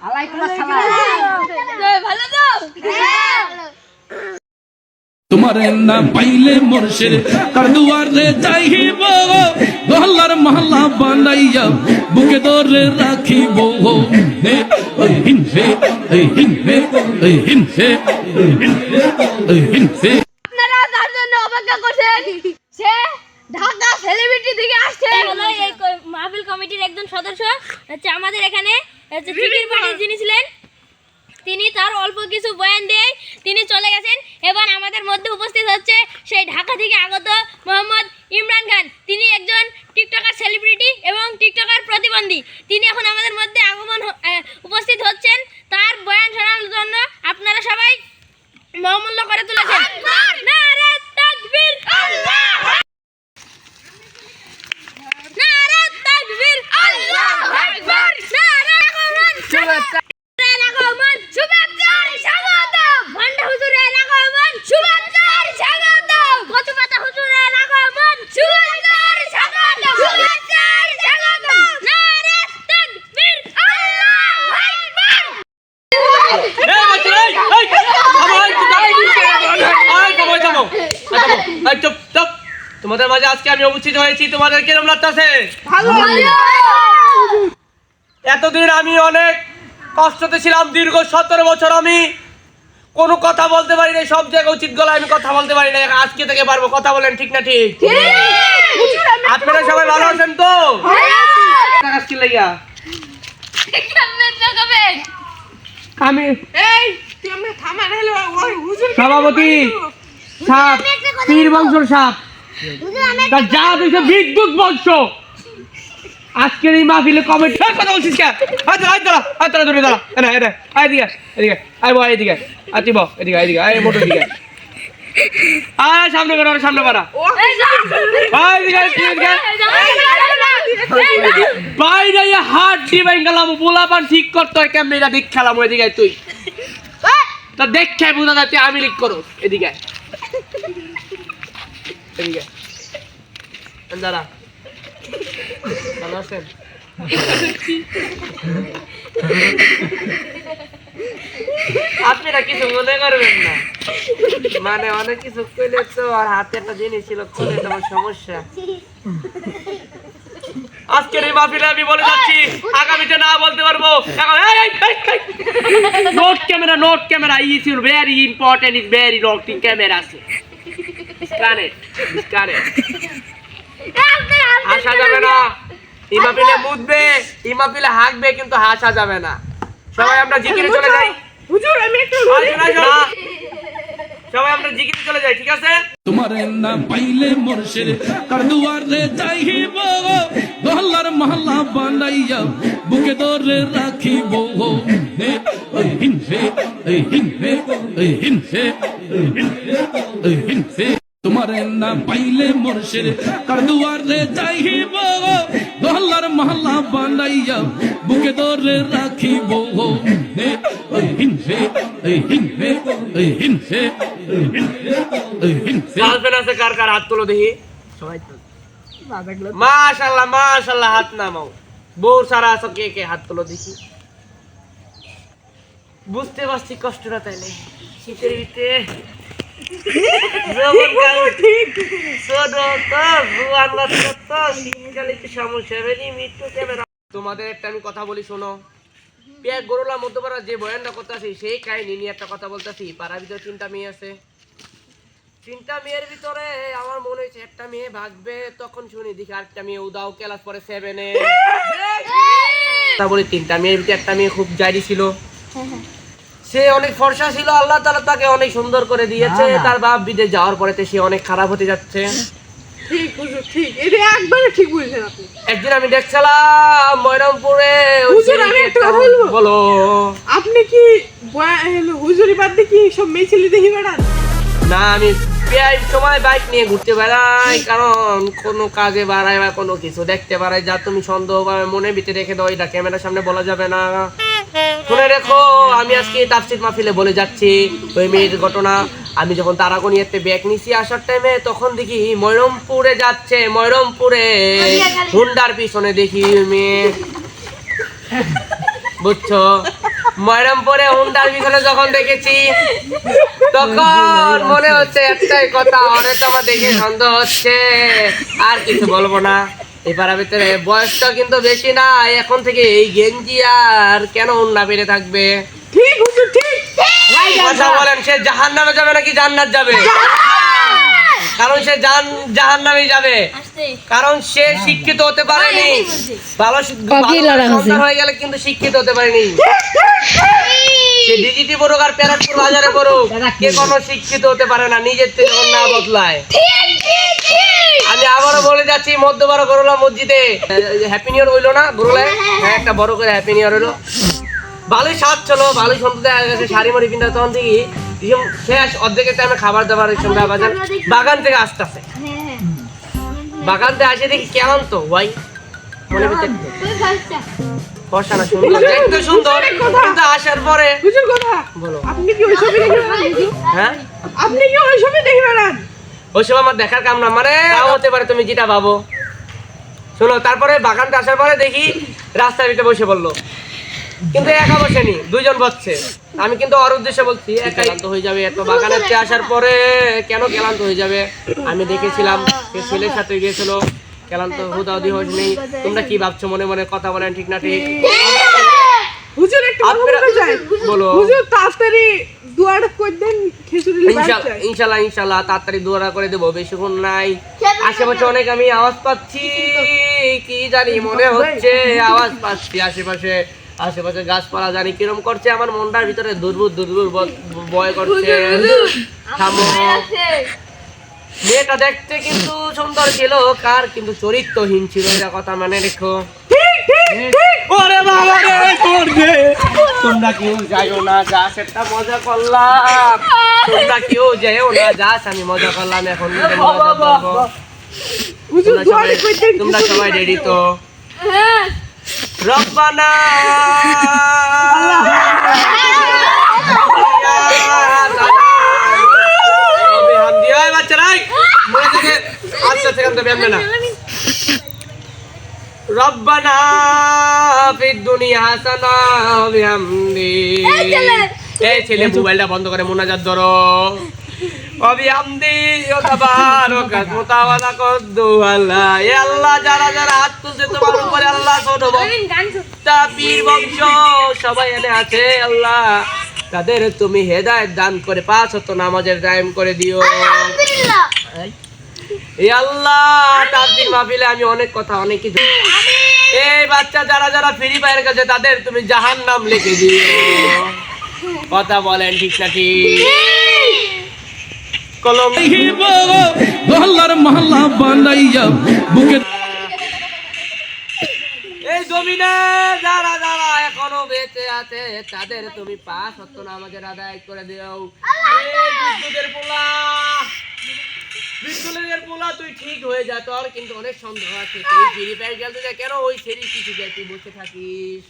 আলাইকুম আসসালাম। ভালো তো? তোমারে না পাইলে মোরশের কার দুয়ারে যাইব গহল্লার মহল্লা বানাইয়া বুকে ধরে রাখিব ওই হিংসে ওই হিংসে ওই হিংসে ওই হিংসে। আপনারা তার জন্য অপেক্ষা করছেন, সে ঢাকা সেলিব্রিটি থেকে আসছে। হলো এই মাহফিল কমিটির একজন সদস্য হচ্ছে আমাদের এখানে হচ্ছে টিকির পার্টি যিনি ছিলেন, তিনি তার অল্প কিছু বয়ান দিয়ে তিনি চলে গেছেন। এবার আমাদের মধ্যে উপস্থিত হচ্ছে সেই ঢাকা থেকে আগত মোহাম্মদ ইমরান খান। তিনি একজন টিকটকার সেলিব্রিটি এবং টিকটকার প্রতিবন্ধী। তিনি এখন আমাদের মধ্যে উপস্থিত হচ্ছেন। তার বয়ান শোনার জন্য আপনারা সবাই মহামূল্য করে তুলেছেন। নারে তাকবীর, নারে তাকবীর, আল্লাহু আকবার, নারে আগমন, শুভেচ্ছার আগমন, শুভেচ্ছার স্বাগতম, ভান্ডা হুজুরের আগমন, শুভেচ্ছার স্বাগতম, কচুপাতা হুজুরের আগমন, শুভেচ্ছার স্বাগতম, শুভেচ্ছার স্বাগতম, নারে তাকবীর, আল্লাহু আকবার। তোমাদের মাঝে আজকে আমি উপস্থিত হয়েছি, তোমাদের কিরম লাগতেছে? এতদিন আমি অনেক কষ্টতে ছিলাম, দীর্ঘ 17 বছর আমি কোনো কথা বলতে পারি না, সব জায়গায় উচিত গলায় আমি কথা বলতে পারি না। আজকে থেকে পারবো। কথা বলেন ঠিক না ঠিক? আপনারা সবাই ভালো আছেন তো? আমি সভাপতি সাপ, পীর বংশের সাপ, তার যা দিয়েছে বিদ্যুৎ বংশ। আজকের এই মাহফিলে কমেন্ট কথা বলছিস কে? ধরে দাঁড়া, এদিকে এদিকে আয় বয়, এদিকে আতি বো, এদিকে এদিকে আয় মোটর দিকে আয়, সামনে করো, সামনে করা বাইরে হাট দিবেন গেলাম বোলাবান ঠিক করতে হয় কেমন এটা দেখ খেলাম। এদিকে তুই তা দেখে বোঝা যাচ্ছে আমি লিখ করো। এদিকে এদিকে দাঁড়া, ভালো আছেন? আপনারা কিছু মনে করবেন না, মানে অনেক কিছু কইলে তো আর হাতে একটা জিনিস ছিল, খুলে তোমার সমস্যা। আজকের এই মাহফিলে আমি বলে যাচ্ছি, আগামীতে না বলতে পারবো। Note camera, note camera is very important, is very locking camera আছে। হাসা যাবে না, ইমাপিলে মুদবে, ইমাপিলে হাঁকবে, কিন্তু হাসা যাবে না। সবাই আমরা জিকিরে চলে যাই। হুজুর আমি একটু সবাই আমরা জিকিরে চলে যাই, ঠিক আছে? তোমারে না পাইলে মোরশের কার দুয়ারে যাইব গহল্লার মহল্লা বানাইয়া বুকে ধরে রাখিব ওই হিংসে ওই হিংসে ওই হিংসে ওই হিংসে। তোমারে না পাইলে মোরশের কার দুয়ারে যাইব গহল্লার মহল্লা বানাইয়া বুকে ধরে রাখিব ওই হিংসে ওই হিংসে ওই হিংসে ওই হিংসে। আছে কার কার হাত তুলো দেখি সবাই। মাশাআল্লাহ মাশাআল্লাহ, হাত নামাও। বউ সারা আছো কে কে? হাত তুলো দেখি। বুঝতে পারছি কষ্টটা তাইলে শীতের ভিতরে তোমাদের একটা আমি কথা বলি শোনো। পেট গরুলা মধ্যপাড়া যে বয়ানটা করতেছি সেই কাহিনী নিয়ে একটা কথা বলতেছি। পাড়ার ভিতরে 3টা মেয়ে আছে। 3টা মেয়ের ভিতরে আমার মনে হয়েছে একটা মেয়ে ভাগবে, তখন শুনি দেখি আরেকটা মেয়ে উদাও ক্লাস পরে 7-এ। বলি 3টা মেয়ের ভিতরে একটা মেয়ে খুব জারি ছিল, সে অনেক ফর্সা ছিল, আল্লাহ তাআলা তাকে অনেক সুন্দর করে দিয়েছে। তার বাপ বিদেশ যাওয়ার পরে সে অনেক খারাপ হতে যাচ্ছে। একদিন আমি দেখছিলাম ময়রামপুরে। বলো, আপনি কি হুজুরি বাদ দিয়ে কি সব মেয়ে ছেলে দেখি বেড়ান? না, আমি প্রায় সময় বাইক নিয়ে ঘুরতে বেড়াই, কারণ কোনো কাজে বাড়াই বা কোনো কিছু দেখতে বাড়াই যা তুমি সন্দেহ বা মনের ভিতরে রেখে দাও, এটা ক্যামেরার সামনে বলা যাবে না। শুনে রেখো, আমি আজকে তাফসীর মাহফিলে বলে যাচ্ছি ওই মেয়ের ঘটনা। আমি যখন তারাগনিয়াতে ব্যাগ নিছি আসার টাইমে, তখন দেখি ময়রমপুরে যাচ্ছে। ময়রমপুরে হুন্ডার পিছনে দেখি মেয়ে, বুঝছো? ময়রামপুরে হুন্ডার ভিতরে যখন দেখেছি তখন মনে হচ্ছে একটাই কথা, অনেক তো আমার দেখে সন্দেহ হচ্ছে, আর কিছু বলবো না। এই পাড়ার ভিতরে বয়সটা কিন্তু বেশি না, এখন থেকে এই গেঞ্জি আর কেন হুন্ডা পেরে থাকবে? ঠিক হুজুর ঠিক। কথা বলেন, সে জাহান্নামে যাবে নাকি জান্নাত যাবে? কারণ সে জাহান্নামে যাবে, আসতে কারণ সে শিক্ষিত হতে পারেনি। ভালো সন্তান হয়ে গেলে কিন্তু শিক্ষিত হতে পারেনি। সে ডিজিটি পড়ুক আর প্যারাটপুর বাজারে পড়ুক, কে কোনো শিক্ষিত হতে পারে না নিজের থেকে যখন না বদলায়। আমি আবারও বলে যাচ্ছি, মধ্যপাড়া গরুলা মসজিদে হ্যাপি নিউ ইয়ার হইলো না গরুলায়? হ্যাঁ, একটা বড় করে হ্যাপি নিউ ইয়ার হইলো। ভালোই স্বাদ ছিল, ভালোই সুন্দর দেখা গেছে, শাড়ি মারি পিন্তা তখন দেখি শেষ অর্ধেকের টাইমে খাবার দাবার বাজার বাগান থেকে আসতেছে। বাগান থেকে আসে দেখি কেমন তো ভাই মনে ভিতরে ফর্সা না, সুন্দর দেখতে সুন্দর, কিন্তু আসার পরে হুজুর কথা বলো। আপনি কি ওই ছবি দেখে বেড়ান হুজুর? হ্যাঁ, আপনি কি ওই ছবি দেখে বেড়ান? ওইসব আমার দেখার কাম না, মানে তাও হতে পারে তুমি যেটা ভাবো। শোনো, তারপরে বাগানটা আসার পরে দেখি রাস্তার ভিতরে বসে পড়লো, কিন্তু একা বসেনি, দুইজন বসছে। আমি কিন্তু ওর উদ্দেশ্যে বলছি একা ক্লান্ত হয়ে যাবে, এত বাগানেতে আসার পরে কেন ক্লান্ত হয়ে যাবে? আমি দেখেছিলাম সে ছেলের সাথে গিয়েছিল, ক্লান্ত হুদাহুদি হয়নি। তোমরা কি ভাবছো মনে মনে? কথা বলেন ঠিক না ঠিক? হুজুর একটু কথা আপনারা- বলতে চাই। বলো। হুজুর তাড়াতাড়ি দুয়াটা করে দেন, খিচুড়ি বানাতে। ইনশাল্লাহ ইনশাল্লাহ তাড়াতাড়ি দোয়া করে দেবো, বেশিক্ষণ নাই। আশেপাশে অনেক আমি আওয়াজ পাচ্ছি, কি জানি মনে হচ্ছে আওয়াজ পাচ্ছি আশেপাশে। আশেপাশে গাছপালা জানি কিরম করছে, আমার মনটার ভিতরে দুর্বুর দুর্বুর ভয় করছে। থামো। মেয়েটা দেখতে কিন্তু সুন্দর ছিল, কার কিন্তু চরিত্রহীন ছিল, এটা কথা মানে রেখো। ওরে বাবা রে, করবে। তোমরা কেউ যাইও না, যা সেটা মজা করলাম। তোমরা কেউ যাইও না, যাস আমি মজা করলাম। এখন নিজে মজা করবো। হুজুর দুয়াটা করে দেন, তোমরা খিচুড়ি সবাই বানাতে। রেডি তো? রব্বানা বাচ্চারাই আচ্ছা সেখান থেকে বেরবে না। রব্বানা ফিদ দুনিয়া হাসানা ওয়া বিহামদি। এই ছেলে মোবাইলটা বন্ধ করে মুনাজাত ধরো। ওয়া বিহামদি ওয়া তাবারাকাত মুতাওয়ালা কদ্দু আল্লাহ। এ আল্লাহ, যারা যারা হাত তুলছে তোমার উপরে আল্লাহ, ছোট বড় পীর বংশ সবাই এনে আছে আল্লাহ, তাদের তুমি হেদায়েত দান করে 5 ওয়াক্ত নামাজের টাইম করে দিও। এ আল্লাহ, তাফসীর মাহফিলে আমি অনেক কথা অনেক কিছু, এই বাচ্চা যারা যারা ফ্রি ফায়ার কাছে তাদের তুমি জাহান্নাম লিখে দিও। কথা বলেন ঠিক না ঠিক? কলম গহল্লার মহল্লা বানাইয়া বুকে এই জমিনে যারা যারা এখনো বেঁচে আছে তাদের তুমি 5 ওয়াক্ত নামাজের আদায় করে দিও। এই বিদ্যুতের পোলা তুই ঠিক হয়ে যা, তোর কিন্তু অনেক সন্দেহ আছে। তুই ফ্রি ফায়ার খেলতে যা, কেন ওই সেরি কিছু তুই বসে থাকিস?